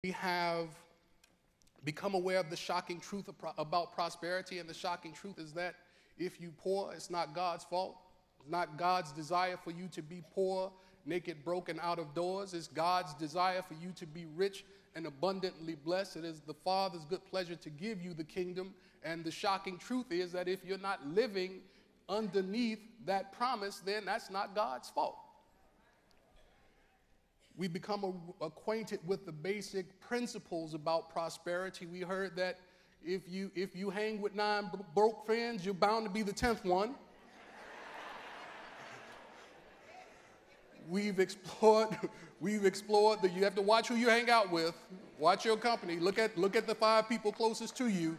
We have become aware of the shocking truth about prosperity, and the shocking truth is that if you're poor, it's not God's fault. It's not God's desire for you to be poor, naked, broken, out of doors. It's God's desire for you to be rich and abundantly blessed. It is the Father's good pleasure to give you the kingdom, and the shocking truth is that if you're not living underneath that promise, then that's not God's fault. We become acquainted with the basic principles about prosperity. We heard that if you hang with 9 broke friends, you're bound to be the 10th one. We've explored that you have to watch who you hang out with, watch your company, look at the 5 people closest to you.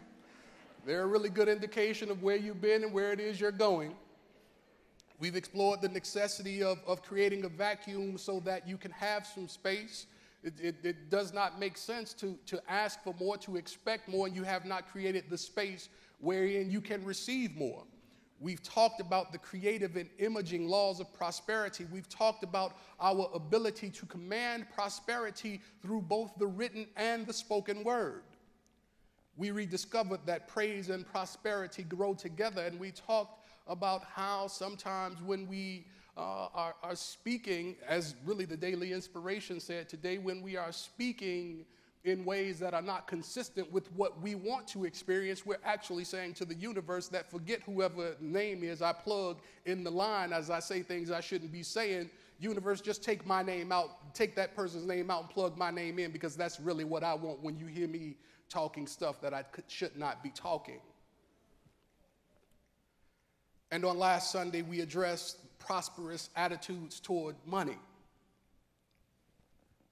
They're a really good indication of where you've been and where it is you're going. We've explored the necessity of creating a vacuum so that you can have some space. It does not make sense to ask for more, to expect more, and you have not created the space wherein you can receive more. We've talked about the creative and imaging laws of prosperity. We've talked about our ability to command prosperity through both the written and the spoken word. We rediscovered that praise and prosperity grow together, and we talked about how sometimes when we are speaking, as really the Daily Inspiration said today, when we are speaking in ways that are not consistent with what we want to experience, we're actually saying to the universe that forget whoever name is I plug in the line as I say things I shouldn't be saying. Universe, just take my name out, take that person's name out and plug my name in, because that's really what I want when you hear me talking stuff that I should not be talking. And on last Sunday, we addressed prosperous attitudes toward money.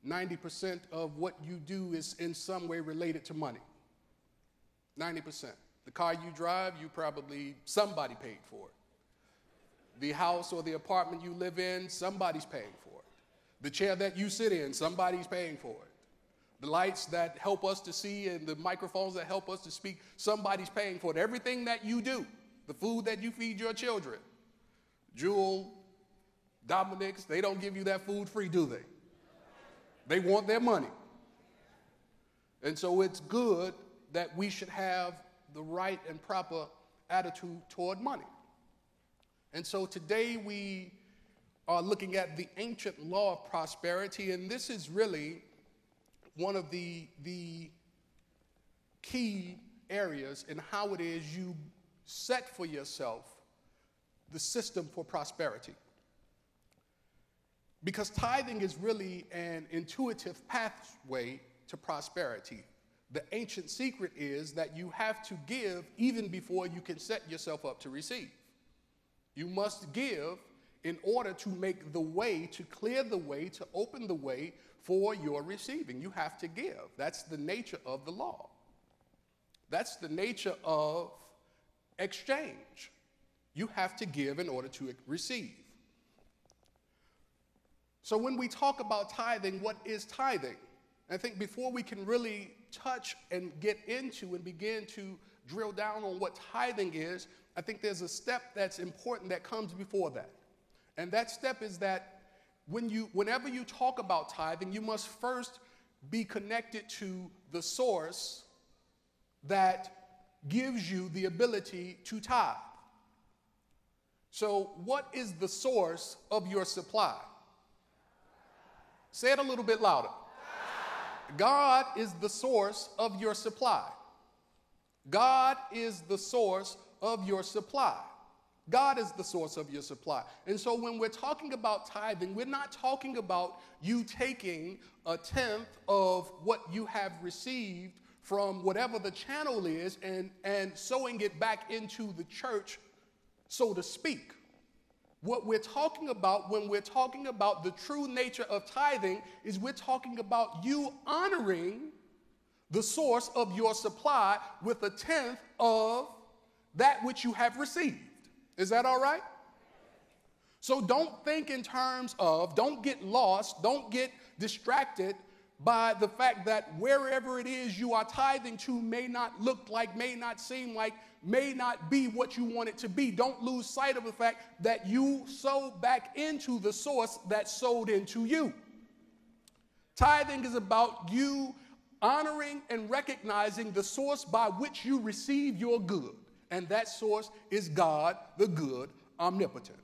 90% of what you do is in some way related to money. 90%. The car you drive, somebody paid for it. The house or the apartment you live in, somebody's paying for it. The chair that you sit in, somebody's paying for it. The lights that help us to see and the microphones that help us to speak, somebody's paying for it. Everything that you do, the food that you feed your children, Jewel, Dominic's, they don't give you that food free, do they? They want their money. And so it's good that we should have the right and proper attitude toward money. And so today we are looking at the ancient law of prosperity, and this is really one of the key areas in how it is you set for yourself the system for prosperity. Because tithing is really an intuitive pathway to prosperity. The ancient secret is that you have to give even before you can set yourself up to receive. You must give in order to make the way, to clear the way, to open the way for your receiving. You have to give. That's the nature of the law. That's the nature of exchange. You have to give in order to receive. So when we talk about tithing, what is tithing? I think before we can really touch and get into and begin to drill down on what tithing is, I think there's a step that's important that comes before that. And that step is that whenever you talk about tithing, you must first be connected to the source that gives you the ability to tithe. So what is the source of your supply? Say it a little bit louder. God is the source of your supply. God is the source of your supply. God is the source of your supply. And so when we're talking about tithing, we're not talking about you taking a tenth of what you have received from whatever the channel is and sowing it back into the church, so to speak. What we're talking about when we're talking about the true nature of tithing is we're talking about you honoring the source of your supply with a tenth of that which you have received. Is that all right? So don't think in terms of, don't get lost, don't get distracted by the fact that wherever it is you are tithing to may not look like, may not seem like, may not be what you want it to be. Don't lose sight of the fact that you sow back into the source that sowed into you. Tithing is about you honoring and recognizing the source by which you receive your good. And that source is God, the good, omnipotent.